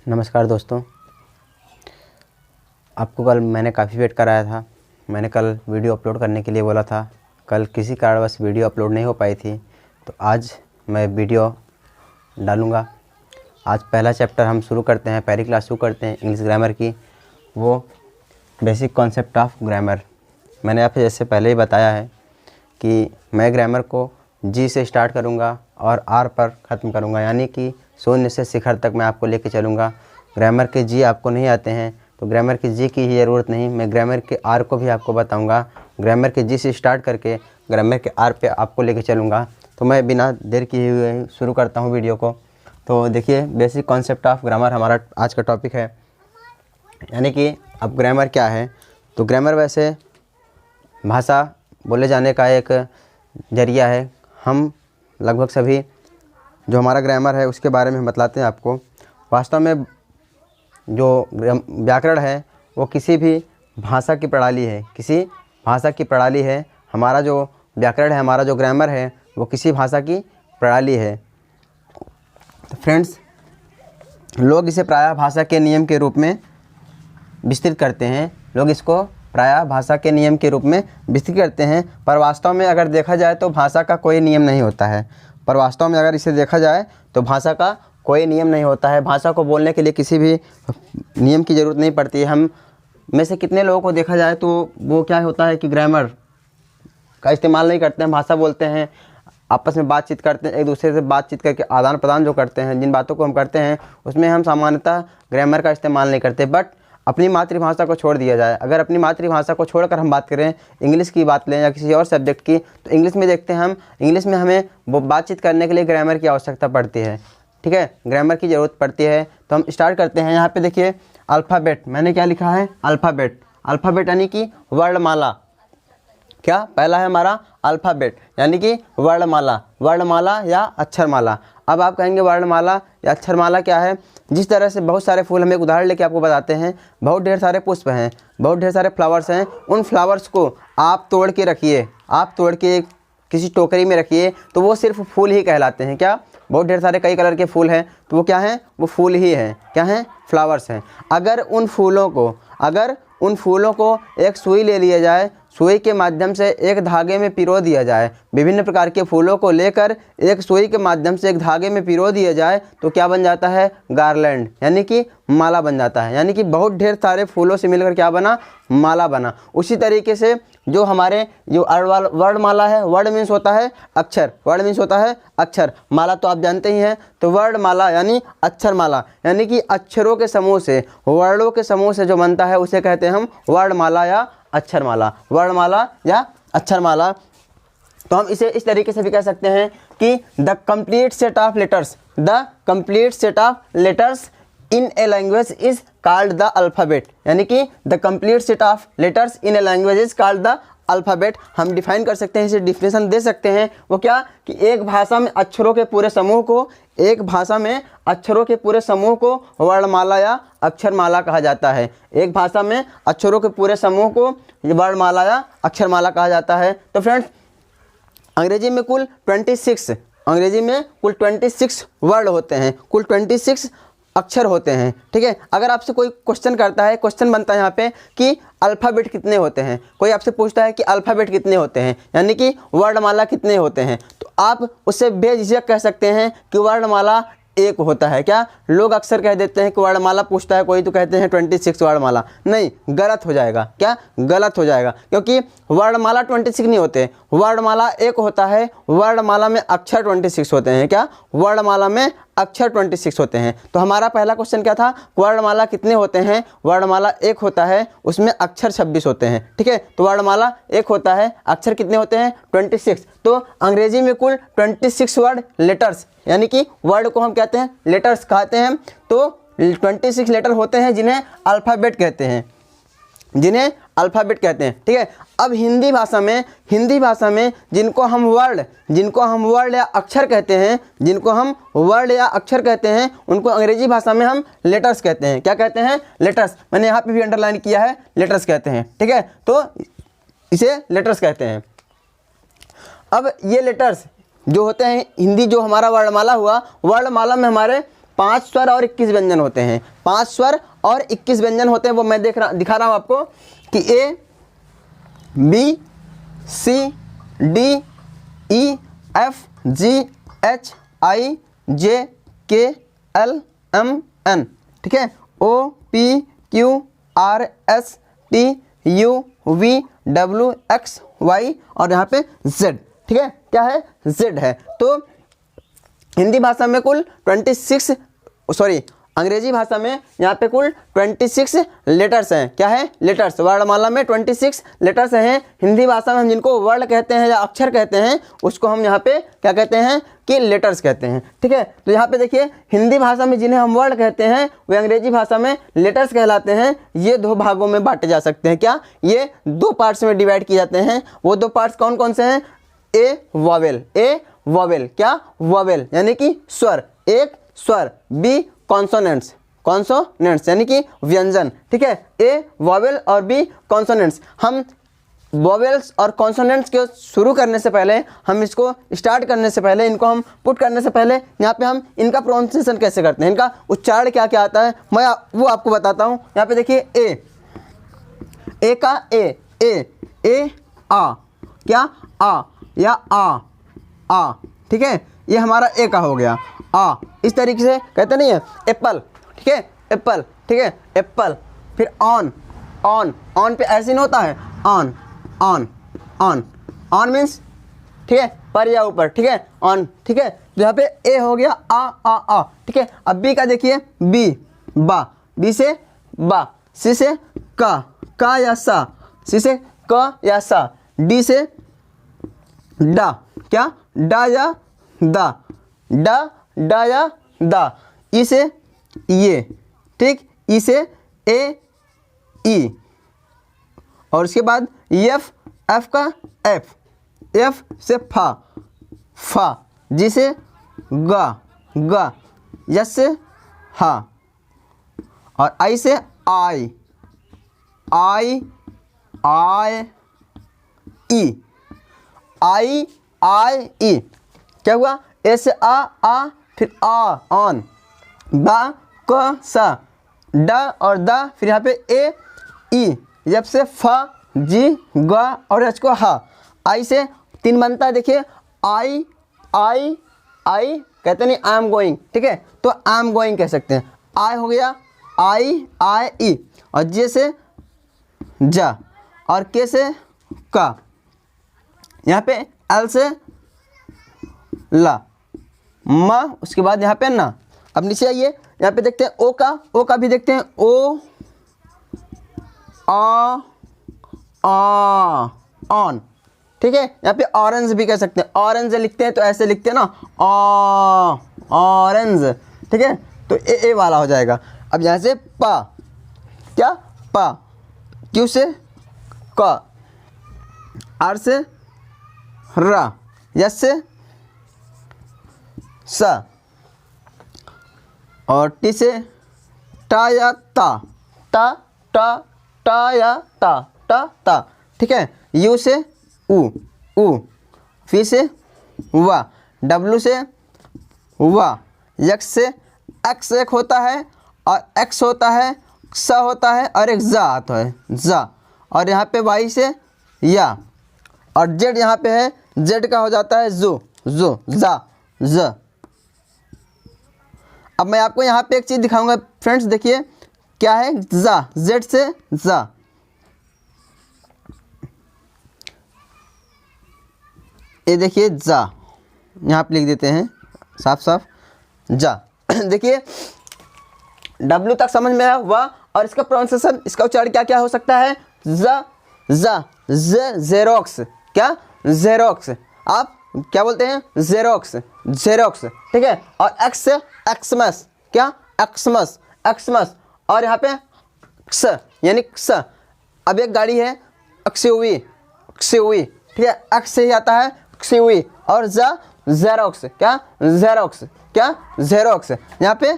नमस्कार दोस्तों, आपको कल मैंने काफ़ी वेट कराया था। मैंने कल वीडियो अपलोड करने के लिए बोला था। कल किसी कारणवश वीडियो अपलोड नहीं हो पाई थी, तो आज मैं वीडियो डालूँगा। आज पहला चैप्टर हम शुरू करते हैं, पहली क्लास शुरू करते हैं इंग्लिश ग्रामर की, वो बेसिक कॉन्सेप्ट ऑफ ग्रामर। मैंने आपसे जैसे पहले ही बताया है कि मैं ग्रामर को जी से स्टार्ट करूँगा और आर पर ख़त्म करूँगा, यानी कि शून्य से शिखर तक मैं आपको लेके चलूँगा। ग्रामर के जी आपको नहीं आते हैं तो ग्रामर के जी की ही ज़रूरत नहीं, मैं ग्रामर के आर को भी आपको बताऊँगा। ग्रामर के जी से स्टार्ट करके ग्रामर के आर पे आपको लेके चलूँगा। तो मैं बिना देर किए हुए शुरू करता हूँ वीडियो को। तो देखिए, बेसिक कॉन्सेप्ट ऑफ ग्रामर हमारा आज का टॉपिक है, यानी कि अब ग्रामर क्या है। तो ग्रामर वैसे भाषा बोले जाने का एक ज़रिया है। हम लगभग सभी जो हमारा ग्रामर है उसके बारे में हम बतलाते हैं आपको। वास्तव में जो व्याकरण है वो किसी भी भाषा की प्रणाली है, किसी भाषा की प्रणाली है। हमारा जो व्याकरण है, हमारा जो ग्रामर है, वो किसी भाषा की प्रणाली है। तो फ्रेंड्स, लोग इसे प्रायः भाषा के नियम के रूप में विस्तृत करते हैं। लोग इसको प्रायः भाषा के नियम के रूप में विस्तृत करते हैं, पर वास्तव में अगर देखा जाए तो भाषा का कोई नियम नहीं होता है। पर वास्तव में अगर इसे देखा जाए तो भाषा का कोई नियम नहीं होता है। भाषा को बोलने के लिए किसी भी नियम की ज़रूरत नहीं पड़ती है। हम में से कितने लोगों को देखा जाए तो वो क्या होता है कि ग्रामर का इस्तेमाल नहीं करते हैं, भाषा बोलते हैं, आपस में बातचीत करते हैं, एक दूसरे से बातचीत करके आदान प्रदान जो करते हैं, जिन बातों को हम करते हैं उसमें हम सामान्यतः ग्रामर का इस्तेमाल नहीं करते। बट अपनी मातृभाषा को छोड़ दिया जाए, अगर अपनी मातृभाषा को छोड़कर हम बात करें, इंग्लिश की बात लें या किसी और सब्जेक्ट की, तो इंग्लिश में देखते हैं हम, इंग्लिश में हमें वो बातचीत करने के लिए ग्रामर की आवश्यकता पड़ती है। ठीक है, ग्रामर की ज़रूरत पड़ती है। तो हम स्टार्ट करते हैं। यहाँ पे देखिए अल्फ़ाबेट, मैंने क्या लिखा है, अल्फ़ाबेट। अल्फ़ाबेट यानी कि वर्णमाला। क्या पहला है हमारा अल्फ़ाबेट, यानी कि वर्णमाला, वर्णमाला या अक्षरमाला। अब आप कहेंगे वर्णमाला या अक्षरमाला क्या है। जिस तरह से बहुत सारे फूल, हम एक उदाहरण लेके आपको बताते हैं, बहुत ढेर सारे पुष्प हैं, बहुत ढेर सारे फ्लावर्स हैं। उन फ्लावर्स को आप तोड़ के रखिए, आप तोड़ के किसी टोकरी में रखिए, तो वो सिर्फ फूल ही कहलाते हैं। क्या, बहुत ढेर सारे कई कलर के फूल हैं, तो वो क्या हैं, वो फूल ही हैं। क्या हैं, फ्लावर्स हैं। अगर उन फूलों को एक सुई ले लिया जाए, सुई के माध्यम से एक धागे में पिरो दिया जाए, विभिन्न प्रकार के फूलों को लेकर एक सुई के माध्यम से एक धागे में पिरो दिया जाए, तो क्या बन जाता है, गार्लैंड, यानी कि माला बन जाता है। यानी कि बहुत ढेर सारे फूलों से मिलकर क्या बना, माला बना। उसी तरीके से जो हमारे जो वर्णमाला है, वर्ड मीन्स होता है अक्षर, वर्ड मीन्स होता है अक्षर, माला तो आप जानते ही हैं। तो वर्णमाला यानी अक्षरमाला, यानी कि अक्षरों के समूह से, वर्णों के समूह से जो बनता है उसे कहते हैं हम वर्णमाला या अक्षरमाला, वर्णमाला या अक्षरमाला। तो हम इसे इस तरीके से भी कह सकते हैं कि the complete set of letters, the complete set of letters in a language is called the alphabet, यानी कि the complete set of letters in a language is called the alphabet. हम डिफाइन कर सकते हैं, इसे डिफिनेशन दे सकते हैं। वो क्या कि एक भाषा में अक्षरों के पूरे समूह को, एक भाषा में अक्षरों के पूरे समूह को वर्णमाला या अक्षरमाला कहा जाता है। एक भाषा में अक्षरों के पूरे समूह को वर्णमाला या अक्षरमाला कहा जाता है। तो फ्रेंड्स, अंग्रेजी में कुल 26 वर्ड होते हैं, कुल 26 अक्षर होते हैं। ठीक है, अगर आपसे कोई क्वेश्चन करता है, क्वेश्चन बनता है यहाँ पे कि अल्फ़ाबेट कितने होते हैं, कोई आपसे पूछता है कि अल्फ़ाबेट कितने होते हैं, यानी कि वर्णमाला कितने होते हैं, तो आप उससे बेझिझक कह सकते हैं कि वर्णमाला एक होता है। क्या, लोग अक्सर कह देते हैं कि वर्णमाला पूछता है कोई तो कहते हैं 26 वर्णमाला। नहीं, गलत हो जाएगा। क्या, गलत हो जाएगा, क्योंकि वर्णमाला 26 नहीं होते, वर्णमाला एक होता है। वर्णमाला में अक्षर 26 होते हैं। क्या, वर्णमाला में अक्षर 26 होते हैं। तो हमारा पहला क्वेश्चन क्या था, वर्णमाला कितने होते हैं, वर्णमाला एक होता है, उसमें अक्षर 26 होते हैं। ठीक है, तो वर्णमाला एक होता है, अक्षर कितने होते हैं, 26। तो अंग्रेजी में कुल 26 वर्ड लेटर्स, यानी कि वर्ड को हम कहते हैं लेटर्स कहते हैं। तो 26 लेटर होते हैं जिन्हें अल्फ़ाबेट कहते हैं, जिन्हें अल्फ़ाबेट कहते हैं। ठीक है, अब हिंदी भाषा में जिनको हम वर्ड या अक्षर कहते हैं, जिनको हम वर्ड या अक्षर कहते हैं, उनको अंग्रेजी भाषा में हम लेटर्स कहते हैं। क्या कहते हैं, लेटर्स। मैंने यहाँ पे भी अंडरलाइन किया है, लेटर्स कहते हैं। ठीक है, तो इसे लेटर्स कहते हैं। अब ये लेटर्स जो होते हैं, हिंदी जो हमारा वर्णमाला हुआ, वर्णमाला में हमारे 5 स्वर और 21 व्यंजन होते हैं। 5 स्वर और 21 व्यंजन होते हैं, वो मैं दिखा रहा हूँ आपको कि A B C D E F G H I J K L M N, ठीक है, O P Q R S T U V W X Y और यहाँ पे जेड, ठीक है, क्या है, जेड है। तो हिंदी भाषा में कुल 26 अंग्रेजी भाषा में यहाँ पे कुल 26 लेटर्स हैं। क्या है, लेटर्स। वर्णमाला में 26 लेटर्स हैं। हिंदी भाषा में हम जिनको वर्ड कहते हैं या अक्षर कहते हैं उसको हम यहाँ पे क्या कहते हैं कि लेटर्स कहते हैं, ठीक है। तो यहाँ पे देखिए हिंदी भाषा में जिन्हें हम वर्ड कहते हैं वे अंग्रेजी भाषा में लेटर्स कहलाते हैं। ये 2 भागों में बांटे जा सकते हैं। क्या, ये 2 पार्ट्स में डिवाइड किए जाते हैं। वो 2 पार्ट्स कौन कौन से हैं? ए वॉवेल, क्या, वॉवेल यानी कि स्वर, एक स्वर, बी कॉन्सोनेंट्स यानी कि व्यंजन, ठीक है। ए वॉवेल और बी कॉन्सोनेंट्स। हम वॉवेल्स और कॉन्सोनेंट्स के शुरू करने से पहले, हम इसको स्टार्ट करने से पहले, इनको हम पुट करने से पहले यहाँ पे हम इनका प्रोनाउंसिएशन कैसे करते हैं, इनका उच्चारण क्या क्या आता है, मैं वो आपको बताता हूँ। यहाँ पे देखिए ए का ए आ, क्या, आ या आ, ठीक है, ये हमारा ए का हो गया आ। इस तरीके से कहते नहीं है एप्पल, ठीक है, एप्पल, ठीक है, एप्पल। फिर ऑन पे ऐसे नहीं होता है, ऑन मीन्स, ठीक है, पर या ऊपर, ठीक है, ऑन, ठीक है। तो यहाँ पे ए हो गया आ, ठीक है। अब बी का देखिए बी से बा, सी से का या सा, सी से क या सा, डी से डा, क्या, डा या डा या दा, ई से ये, ठीक, ई से ए ई, और उसके बाद एफ का एफ से फा, जी से गा, यस से हा, और आई से आई ई। क्या हुआ, ए से आ, फिर आ, ऑन, बा क सा, डा और दा, फिर यहाँ पे ए ई, जब से फा जी गा और एच को हा, आई से 3 बनता है। देखिए आई कहते नहीं आई एम गोइंग, ठीक है, तो आई एम गोइंग कह सकते हैं। आई हो गया आई ई, और जे से जा और के से का, यहाँ पे एल से ला, मा, उसके बाद यहाँ पे ना। अब नीचे आइए, यहाँ पे देखते हैं ओ का भी देखते हैं, ओ आ ऑन, ठीक है। यहाँ पे ऑरेंज भी कह सकते हैं, ऑरेंज लिखते हैं तो ऐसे लिखते हैं ना, ऑरेंज, ठीक है, तो ए वाला हो जाएगा। अब यहाँ से पा, क्या, पा, क्यू से क, आर से रा, यस से सा, और टी से टा या ता या ता, ठीक है। यू से उ, फी से वा, डब्लू से वा, यक्स से एक्स एक होता है और एक्स होता है, सा होता है और एक जा आता है, जा, और यहाँ पे वाई से या, और जेड यहाँ पे है, जेड का हो जाता है जो, जा। अब मैं आपको यहाँ पे एक चीज़ दिखाऊंगा फ्रेंड्स, देखिए क्या है, जा, जेड से जा, ये देखिए जा, यहाँ पे लिख देते हैं साफ जा। देखिए डब्ल्यू तक समझ में आया हुआ, और इसका प्रोनाउंसिएशन, इसका उच्चारण क्या क्या हो सकता है, जा, जेरोक्स, क्या, जेरोक्स, आप क्या बोलते हैं, जेरोक्स, ठीक है। और एक्स से एक्समस, क्या, एक्समस, और यहाँ पे क्स यानी क्स। अब एक गाड़ी है एक्सयूवी, ठीक है, एक्स से ही आता है एक्सयूवी, और जेरोक्स, क्या, जेरोक्स, यहाँ पे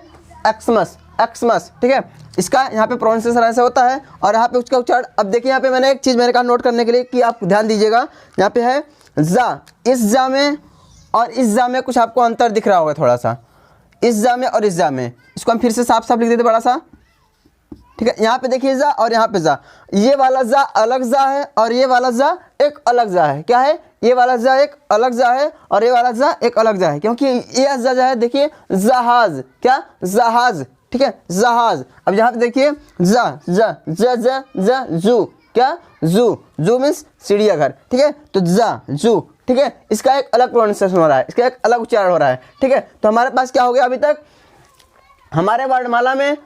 एक्समस, ठीक है। इसका यहाँ पे प्रोनाउंसिएशन ऐसे होता है, और यहाँ पे उसका उच्चारण। अब देखिए यहाँ पे मैंने एक चीज़ मैंने कहा नोट करने के लिए कि आप ध्यान दीजिएगा, यहाँ पे है जा, इस जा में और इस जा में कुछ आपको अंतर दिख रहा होगा थोड़ा सा। इस जा में और इस जा में, इसको हम फिर से साफ साफ लिख देते बड़ा सा, ठीक है। यहाँ पे देखिए जा और यहाँ पे जा, ये वाला जा अलग जा है और ये वाला जा एक अलग जा है। क्या है? ये वाला जा एक अलग जा है और ये वाला जा एक अलग जा है, क्योंकि ये जा है देखिए जहाज, क्या? जहाज, ठीक है, जहाज। अब यहाँ पे देखिए जा जा जा जा जा जू, क्या? जू, जू मीन्स चिड़ियाघर, ठीक है। तो जा जू, ठीक है, इसका एक अलग प्रोनाउंसिएशन हो रहा है, इसका एक अलग उच्चारण हो रहा है, ठीक है। तो हमारे पास क्या हो गया अभी तक हमारे वर्णमाला में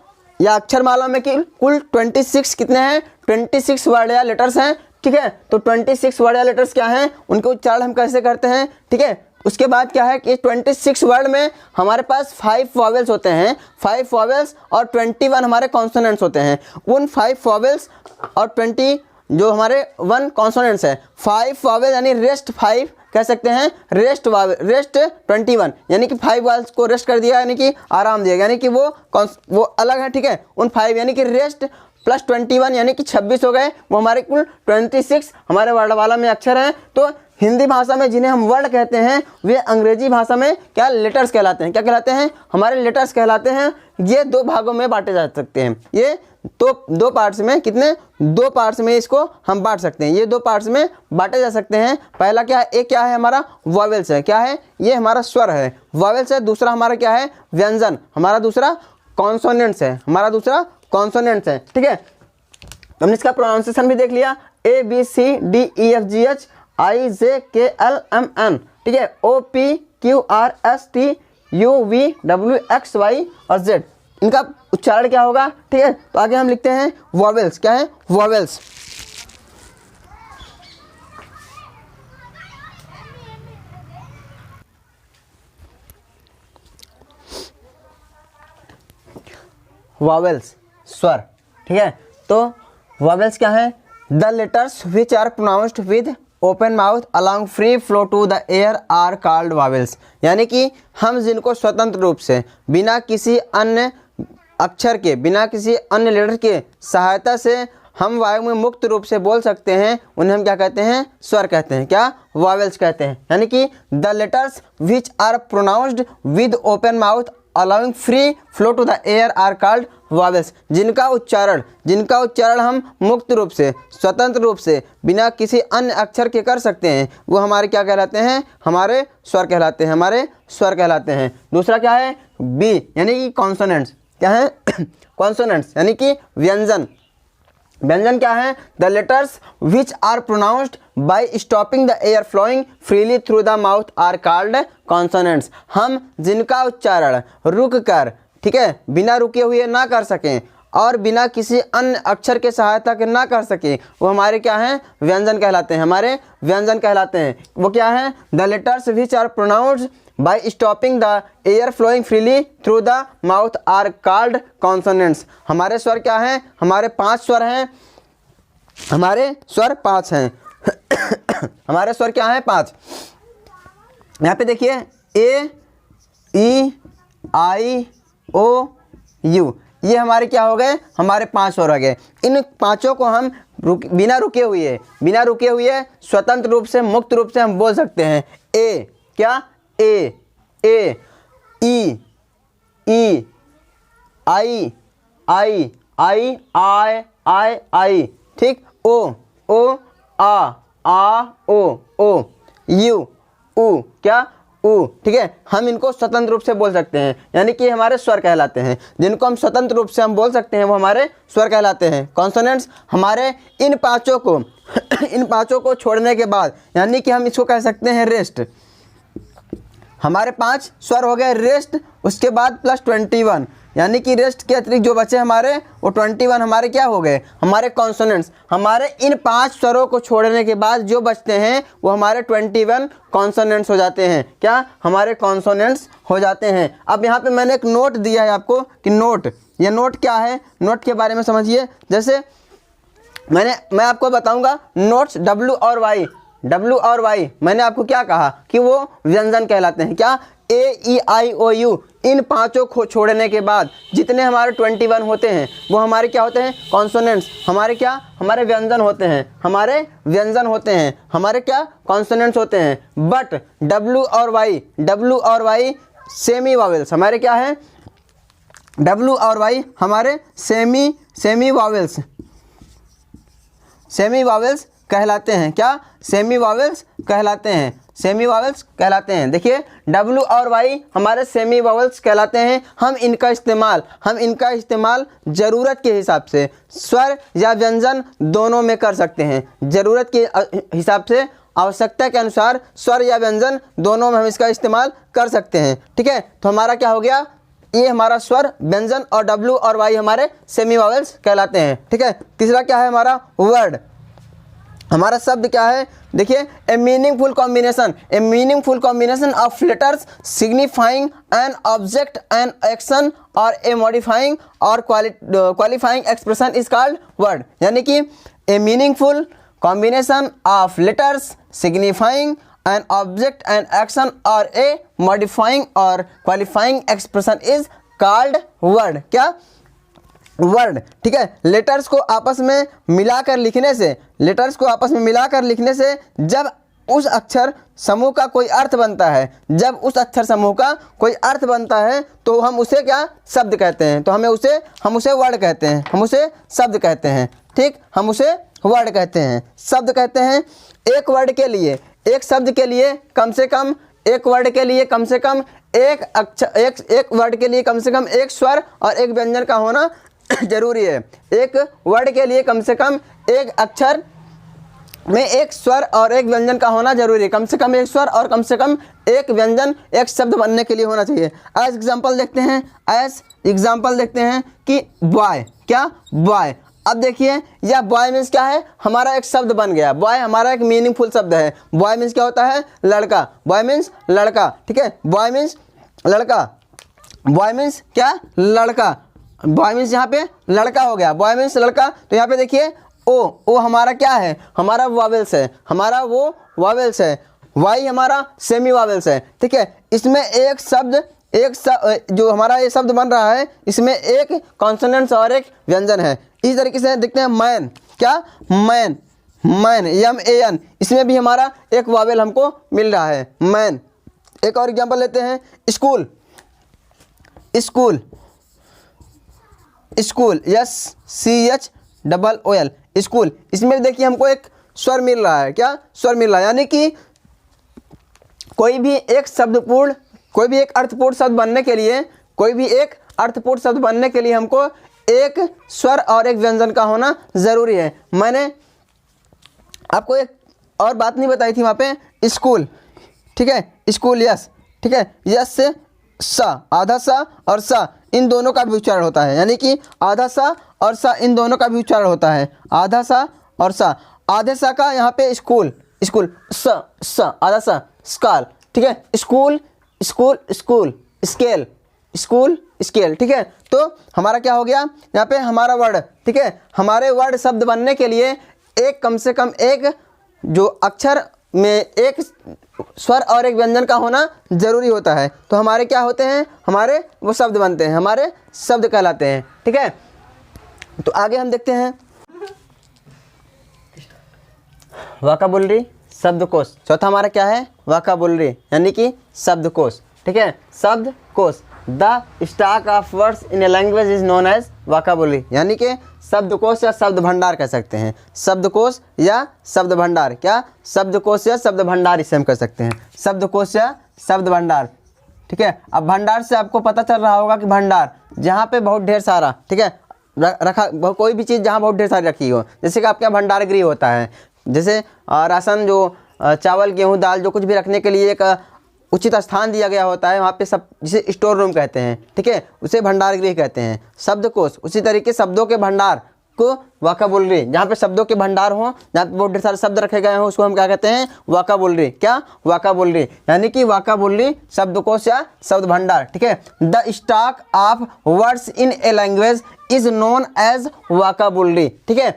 या अक्षरमाला में कि कुल 26 कितने हैं? 26 वर्ड या लेटर्स हैं, ठीक है। तो 26 वर्ड या लेटर्स क्या हैं, उनके उच्चारण हम कैसे करते हैं, ठीक है। उसके बाद क्या है कि 26 वर्ड में हमारे पास 5 वॉवेल्स होते हैं, 5 वॉवेल्स और 21 हमारे कॉन्सोनेंट्स होते हैं। उन 5 वॉवेल्स और 20 जो हमारे 1 कॉन्सोनेंट्स है, 5 वॉवेल यानी रेस्ट 5 कह सकते हैं, रेस्ट 21 यानी कि 5 वॉवेल्स को रेस्ट कर दिया, यानी कि आराम दिया, यानी कि वो अलग है, ठीक है। उन 5 यानी कि रेस्ट प्लस 21 यानी कि 26 हो गए, वो हमारे कुल 26 हमारे वर्णमाला में अक्षर हैं। तो हिंदी भाषा में जिन्हें हम वर्ड कहते हैं वे अंग्रेजी भाषा में क्या? लेटर्स कहलाते हैं। क्या कहलाते हैं? हमारे लेटर्स कहलाते हैं। ये 2 भागों में बांटे जा सकते हैं, ये तो 2 पार्ट्स में, कितने? 2 पार्ट्स में इसको हम बांट सकते हैं, ये 2 पार्ट्स में बांटे जा सकते हैं। पहला क्या है? एक क्या है हमारा? वॉवेल्स है, क्या है? ये हमारा स्वर है, वॉवेल्स है। दूसरा हमारा क्या है? व्यंजन, हमारा दूसरा कॉन्सोनेंट्स है, हमारा दूसरा कॉन्सोनेंट्स है, ठीक है। तो हमने इसका प्रोनाउंसिएशन भी देख लिया, ABCDEFGH IJKLMN, ठीक है, OPQRSTUVWXY और Z, इनका उच्चारण क्या होगा, ठीक है। तो आगे हम लिखते हैं वॉवेल्स, क्या है? वॉवेल्स। वॉवेल्स स्वर, ठीक है। तो वॉवेल्स क्या है? The letters which are pronounced with open mouth along free flow to the air are called vowels, यानी कि हम जिनको स्वतंत्र रूप से बिना किसी अन्य अक्षर के, बिना किसी अन्य लेटर के सहायता से हम वायु में मुक्त रूप से बोल सकते हैं, उन्हें हम क्या कहते हैं? स्वर कहते हैं, क्या? वॉवेल्स कहते हैं। यानी कि the letters which are pronounced with open mouth allowing free flow to the air are called vowels, जिनका उच्चारण हम मुक्त रूप से, स्वतंत्र रूप से, बिना किसी अन्य अक्षर के कर सकते हैं, वो हमारे क्या कहलाते हैं? हमारे स्वर कहलाते हैं, हमारे स्वर कहलाते हैं। दूसरा क्या है? बी यानी कि कॉन्सोनेंट्स, क्या है? कॉन्सोनेंट्स यानी कि व्यंजन। व्यंजन क्या है? The letters which are pronounced by stopping the air flowing freely through the mouth are called consonants, हम जिनका उच्चारण रुक कर, ठीक है, बिना रुके हुए ना कर सकें और बिना किसी अन्य अक्षर के सहायता के ना कर सकें, वो हमारे क्या हैं? व्यंजन कहलाते हैं, हमारे व्यंजन कहलाते हैं। वो क्या है? The letters which are pronounced by stopping the air flowing freely through the mouth are called consonants. हमारे स्वर क्या हैं? हमारे 5 स्वर हैं, हमारे स्वर 5 हैं। हमारे स्वर क्या हैं? 5। यहाँ पे देखिए A E I O U, ये हमारे क्या हो गए? हमारे 5 स्वर हो गए। इन 5 को हम बिना रुके हुए स्वतंत्र रूप से, मुक्त रूप से हम बोल सकते हैं। ए, क्या? ए ई आई आई, ठीक। ओ आ ओ यू ऊ, क्या? ऊ, ठीक है। हम इनको स्वतंत्र रूप से बोल सकते हैं, यानी कि हमारे स्वर कहलाते हैं। जिनको हम स्वतंत्र रूप से हम बोल सकते हैं वो हमारे स्वर कहलाते हैं। कॉन्सोनेंट्स हमारे इन 5 को इन 5 को छोड़ने के बाद, यानी कि हम इसको कह सकते हैं रेस्ट। हमारे 5 स्वर हो गए रेस्ट, उसके बाद प्लस 21, यानी कि रेस्ट के अतिरिक्त जो बचे हमारे वो 21 हमारे क्या हो गए? हमारे कॉन्सोनेंट्स। हमारे इन 5 स्वरों को छोड़ने के बाद जो बचते हैं वो हमारे 21 कॉन्सोनेंट्स हो जाते हैं। क्या? हमारे कॉन्सोनेंट्स हो जाते हैं। अब यहाँ पे मैंने एक नोट दिया है आपको कि नोट, ये नोट क्या है? नोट के बारे में समझिए। जैसे मैं आपको बताऊँगा नोट्स W और Y मैंने आपको क्या कहा कि वो व्यंजन कहलाते हैं। क्या? AEIOU, इन 5 को छोड़ने के बाद जितने हमारे 21 होते हैं वो हमारे क्या होते हैं? कॉन्सोनेंट्स। हमारे क्या? हमारे व्यंजन होते हैं, हमारे व्यंजन होते हैं, हमारे क्या? कॉन्सोनेंट्स होते हैं। बट W और Y सेमी वावेल्स हमारे क्या है, W और Y हमारे सेमी वावेल्स कहलाते हैं। क्या, सेमी वावेल्स कहलाते हैं, सेमी वावेल्स कहलाते हैं। देखिए W और Y हमारे सेमी वावेल्स कहलाते हैं। हम इनका इस्तेमाल ज़रूरत के हिसाब से स्वर या व्यंजन दोनों में कर सकते हैं। ज़रूरत के हिसाब से, आवश्यकता के अनुसार स्वर या व्यंजन दोनों में हम इसका इस्तेमाल कर सकते हैं। ठीक है, तो हमारा क्या हो गया, ये हमारा स्वर व्यंजन और W और Y हमारे सेमी वावेल्स कहलाते हैं। ठीक है, तीसरा क्या है हमारा वर्ड। हमारा शब्द क्या है, देखिए ए meaningful combination of letters signifying an object an action और ए मॉडिफाइंग और qualifying expression is called word. यानी कि ए meaningful combination of letters signifying an object an action और ए मॉडिफाइंग और qualifying expression is called word. क्या, वर्ड। ठीक है, letters को आपस में मिलाकर लिखने से जब उस अक्षर समूह का कोई अर्थ बनता है, तो हम उसे क्या, शब्द कहते हैं। तो हम उसे वर्ड कहते हैं, हम उसे शब्द कहते हैं। ठीक, हम उसे वर्ड कहते हैं, शब्द कहते हैं। एक वर्ड के लिए, एक शब्द के लिए कम से कम, एक वर्ड के लिए कम से कम एक अक्षर, एक वर्ड के लिए कम से कम एक स्वर और एक व्यंजन का होना जरूरी है। एक वर्ड के लिए कम से कम एक अक्षर में एक स्वर और एक व्यंजन का होना जरूरी है। कम से कम एक स्वर और कम से कम एक व्यंजन एक शब्द बनने के लिए होना चाहिए। एज एग्जाम्पल देखते हैं कि बॉय। क्या, बॉय। अब देखिए यह बॉय मीन्स क्या है, हमारा एक शब्द बन गया। बॉय हमारा एक मीनिंगफुल शब्द है। बॉय मीन्स क्या होता है, लड़का। बॉय मीन्स लड़का। ठीक है, बॉय मीन्स लड़का। बॉय मीन्स क्या, लड़का। बॉय मीन्स यहाँ पे लड़का हो गया, बॉय मीन्स लड़का। तो यहाँ पे देखिए ओ हमारा क्या है, हमारा वावेल्स है, हमारा वो वावेल्स है। वाई हमारा सेमी वावेल्स है। ठीक है, इसमें एक शब्द जो हमारा ये शब्द बन रहा है, इसमें एक कॉन्सोनेंट्स और एक व्यंजन है। इस तरीके से देखते हैं मैन। क्या, मैन, MAN, इसमें भी हमारा एक वावेल हमको मिल रहा है, मैन। एक और एग्जांपल लेते हैं, स्कूल। SCHOOL, school. इसमें देखिए हमको एक स्वर मिल रहा है। क्या, स्वर मिल रहा है। यानी कि कोई भी एक अर्थपूर्ण शब्द बनने के लिए हमको एक स्वर और एक व्यंजन का होना जरूरी है। मैंने आपको एक और बात नहीं बताई थी वहाँ पे, स्कूल। ठीक है, स्कूल, यस। ठीक है, यस से सा, आधा सा और सा इन दोनों का भी उच्चारण होता है। यानी कि आधा सा और सा इन दोनों का भी उच्चारण होता है, आधा सा और सा। आधे सा का यहाँ पे स्कूल, सा आधा सा, स्काल। ठीक है, स्कूल, स्केल। ठीक है, तो हमारा क्या हो गया यहाँ पे, हमारा वर्ड। ठीक है, हमारे वर्ड शब्द बनने के लिए एक कम से कम एक जो अक्षर में एक स्वर और एक व्यंजन का होना जरूरी होता है। तो हमारे क्या होते हैं, हमारे वो शब्द बनते हैं, हमारे शब्द कहलाते हैं। ठीक है, तो आगे हम देखते हैं वोकैबुलरी, शब्दकोश। चौथा हमारा क्या है, वोकैबुलरी यानी कि शब्दकोश। ठीक है, शब्दकोश। The stock of words in a language is known as vocabulary, यानी कि शब्दकोश या शब्द भंडार कह सकते हैं। शब्दकोश या शब्द भंडार। क्या, शब्दकोश या शब्द भंडार इसे हम कह सकते हैं, शब्दकोश या शब्द भंडार। ठीक है, अब भंडार से आपको पता चल रहा होगा कि भंडार जहाँ पे बहुत ढेर सारा, ठीक है, रखा, कोई भी चीज़ जहाँ बहुत ढेर सारी रखी हो, जैसे कि आपके यहाँ भंडार गृह होता है, जैसे राशन जो चावल गेहूँ दाल जो कुछ भी रखने के लिए एक उचित स्थान दिया गया होता है, वहाँ पे सब, जिसे स्टोर रूम कहते हैं। ठीक है, उसे भंडार गृह कहते हैं। शब्दकोश, उसी तरीके शब्दों के भंडार को वोकैबुलरी, जहाँ पे शब्दों के भंडार हों, जहाँ पे बहुत ढेर सारे शब्द रखे गए हों, उसको हम क्या कहते हैं, वोकैबुलरी। क्या, वोकैबुलरी यानी कि वोकैबुलरी शब्दकोश या शब्द भंडार। ठीक है, the stock of words in a language is known as vocabulary. ठीक है,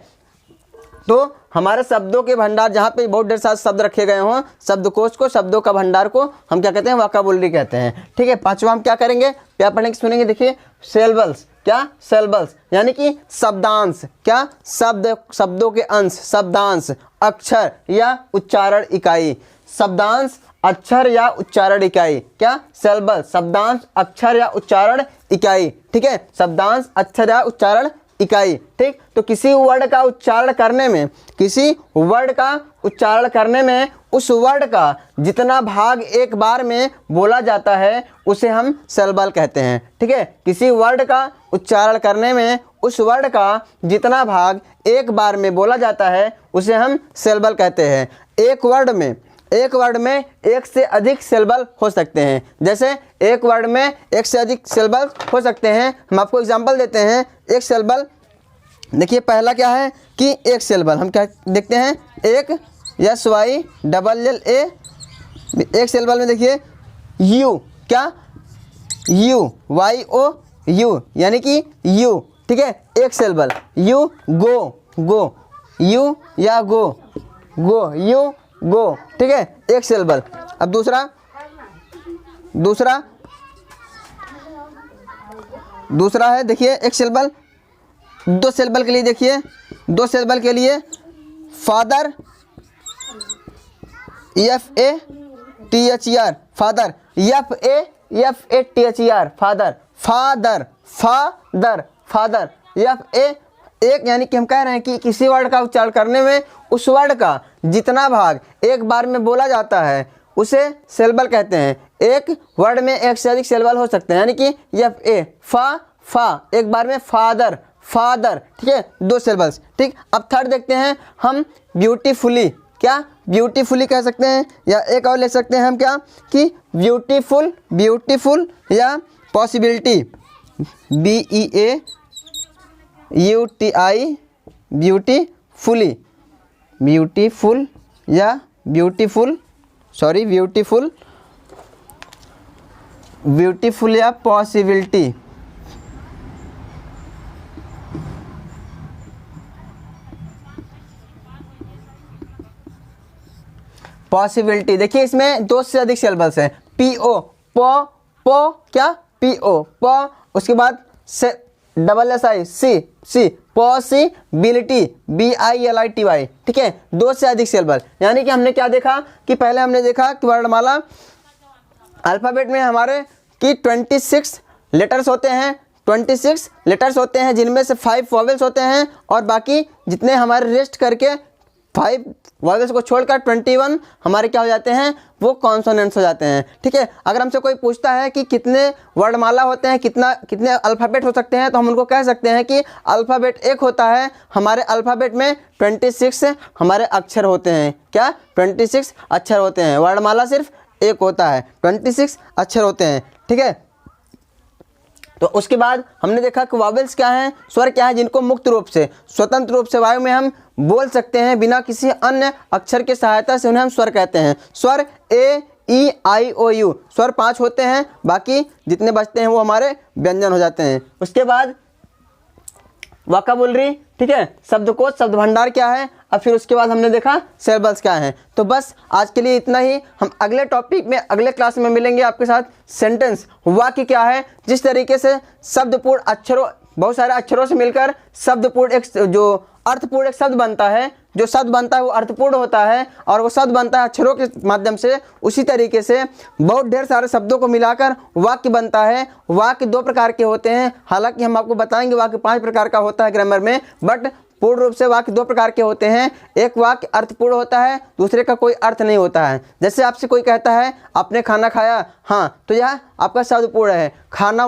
तो हमारे शब्दों के भंडार, जहाँ पे बहुत ढेर सारे शब्द रखे गए हों, शब्दकोश को, शब्दों का भंडार को हम क्या कहते हैं? वोकैबुलरी कहते हैं। ठीक है, पांचवा हम क्या करेंगे? क्या पढ़ेंगे सुनेंगे? देखिए, सिलेबल्स। क्या? सिलेबल्स यानी कि शब्दांश। क्या? शब्दों के अंश, शब्दांश, अक्षर या उच्चारण इकाई। शब्दांश, अक्षर या उच्चारण इकाई। क्या? सिलेबल, शब्दांश, अक्षर या उच्चारण इकाई। ठीक है, शब्दांश, अक्षर या उच्चारण इकाई। ठीक, तो किसी वर्ड का उच्चारण करने में, उस वर्ड का जितना भाग एक बार में बोला जाता है उसे हम सिलेबल कहते हैं। ठीक है, किसी वर्ड का उच्चारण करने में उस वर्ड का जितना भाग एक बार में बोला जाता है उसे हम सिलेबल कहते हैं। एक वर्ड में एक से अधिक सिलेबल हो सकते हैं। जैसे एक वर्ड में एक से अधिक सिलेबल हो सकते हैं। हम आपको एग्जांपल देते हैं। एक सिलेबल, देखिए पहला क्या है कि एक सिलेबल, हम क्या देखते हैं? एक SYLLA। एक सिलेबल में देखिए यू। क्या? यू, YOU यानी कि यू। ठीक है, एक सिलेबल। यू, गो, यू या गो, यू गो। ठीक है, एक सिलेबल। अब दूसरा है, देखिए एक सिलेबल। दो सिलेबल के लिए देखिए, father, FATHER, father, FATHER, father, एक यानी कि हम कह रहे हैं कि किसी वर्ड का उच्चारण करने में उस वर्ड का जितना भाग एक बार में बोला जाता है उसे सिलेबल कहते हैं। एक वर्ड में एक से अधिक सिलेबल हो सकते हैं, यानी कि फा, एक बार में फादर। ठीक है, दो सिलेबल्स। ठीक, अब थर्ड देखते हैं हम, ब्यूटीफुली। क्या? ब्यूटीफुली कह सकते हैं, या एक और ले सकते हैं हम क्या कि ब्यूटीफुल या पॉसिबिलिटी, BEAUTI, ब्यूटीफुल या ब्यूटीफुल या पॉसिबिलिटी। पॉसिबिलिटी, देखिए इसमें दो से अधिक सिलेबल्स हैं। PO, क्या? PO, उसके बाद SSI, पॉसिबिलिटी, BILITY। ठीक है, दो से अधिक सिलेबल। यानी कि हमने क्या देखा कि पहले हमने देखा कि वर्णमाला अल्फ़ाबेट में हमारे कि 26 लेटर्स होते हैं। 26 लेटर्स होते हैं जिनमें से 5 वॉवेल्स होते हैं और बाकी जितने हमारे रेस्ट करके 5 वॉवेल्स को छोड़कर 21 हमारे क्या हो जाते हैं? वो कॉन्सोनेंट्स हो जाते हैं। ठीक है, अगर हमसे कोई पूछता है कि कितने वर्णमाला होते हैं, कितने अल्फ़ाबेट हो सकते हैं, तो हम उनको कह सकते हैं कि अल्फ़ाबेट एक होता है। हमारे अल्फ़ाबेट में 26 हमारे अक्षर होते हैं। क्या? 26 अक्षर होते हैं। वर्णमाला सिर्फ एक होता है, 26 अक्षर होते हैं। ठीक है, तो उसके बाद हमने देखा कि वॉवेल्स क्या हैं, स्वर क्या है, जिनको मुक्त रूप से, स्वतंत्र रूप से वायु में हम बोल सकते हैं बिना किसी अन्य अक्षर की सहायता से, उन्हें हम स्वर कहते हैं। स्वर A-E-I-O-U स्वर 5 होते हैं, बाकी जितने बचते हैं वो हमारे व्यंजन हो जाते हैं। उसके बाद वोकैबुलरी। ठीक है, शब्दकोश, शब्द भंडार क्या है। अब फिर उसके बाद हमने देखा सिलेबल्स क्या हैं। तो बस आज के लिए इतना ही। हम अगले टॉपिक में, अगले क्लास में मिलेंगे आपके साथ। सेंटेंस, वाक्य क्या है, जिस तरीके से शब्दपूर्ण अक्षरों, बहुत सारे अक्षरों से मिलकर शब्दपूर्ण एक जो अर्थपूर्ण एक शब्द बनता है, जो शब्द बनता है वो अर्थपूर्ण होता है और वो शब्द बनता है अक्षरों के माध्यम से। उसी तरीके से बहुत ढेर सारे शब्दों को मिलाकर वाक्य बनता है। वाक्य 2 प्रकार के होते हैं, हालांकि हम आपको बताएंगे वाक्य 5 प्रकार का होता है ग्रामर में, बट पूर्ण रूप से वाक्य 2 प्रकार के होते हैं। एक वाक्य अर्थपूर्ण होता है, दूसरे का कोई अर्थ नहीं होता है। जैसे आपसे कोई कहता है आपने खाना खाया, हाँ, तो यह आपका शब्दपूर्ण है। खाना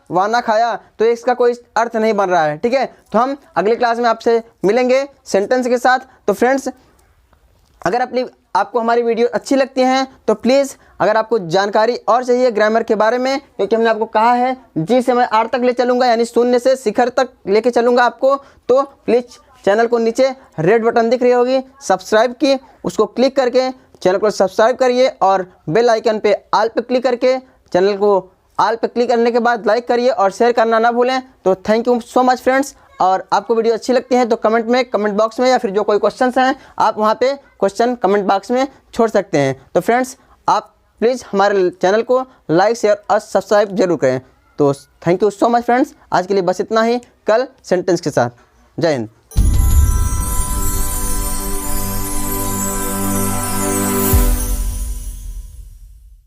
वाना खाया, तो इसका कोई अर्थ नहीं बन रहा है। ठीक है, तो हम अगली क्लास में आपसे मिलेंगे सेंटेंस के साथ। तो फ्रेंड्स, अगर आपको हमारी वीडियो अच्छी लगती हैं तो प्लीज़, अगर आपको जानकारी और चाहिए ग्रामर के बारे में, क्योंकि हमने आपको कहा है जी से मैं आर तक ले चलूँगा, यानी शून्य से शिखर तक लेके चलूँगा आपको, तो प्लीज़ चैनल को नीचे रेड बटन दिख रही होगी सब्सक्राइब की, उसको क्लिक करके चैनल को सब्सक्राइब करिए और बेल आइकन पे ऑल पे क्लिक करके चैनल को ऑल पे क्लिक करने के बाद लाइक करिए और शेयर करना ना भूलें। तो thank you so much friends, और आपको वीडियो अच्छी लगती है तो कमेंट बॉक्स में या फिर जो कोई क्वेश्चंस हैं आप वहाँ पे क्वेश्चन कमेंट बॉक्स में छोड़ सकते हैं। तो फ्रेंड्स आप प्लीज़ हमारे चैनल को लाइक शेयर और सब्सक्राइब जरूर करें। तो thank you so much friends, आज के लिए बस इतना ही, कल सेंटेंस के साथ। जय हिंद।